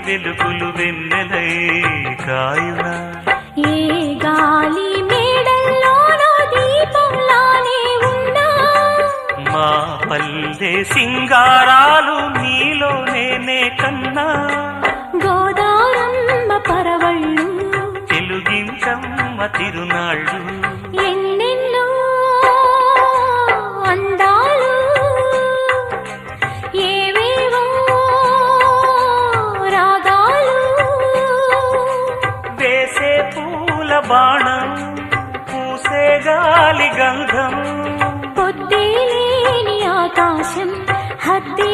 వెలుగులు వెన్నెలై కాయునా ఏ గాలి మేడల్లోనో దీపంలానే ఉన్నా మా పల్లె సింగారాలు నీలో నేనే కన్నా గోదారమ్మ పరవళ్ళు తెలుగించమ్మ తిరునాళ్ళు ఎన్నెన్నో అందాలు ఏవేవో రాగాలు వేసే పూల బాణం పూసే గాలి గంధం పొద్దే లేని ఆకాశం హద్దే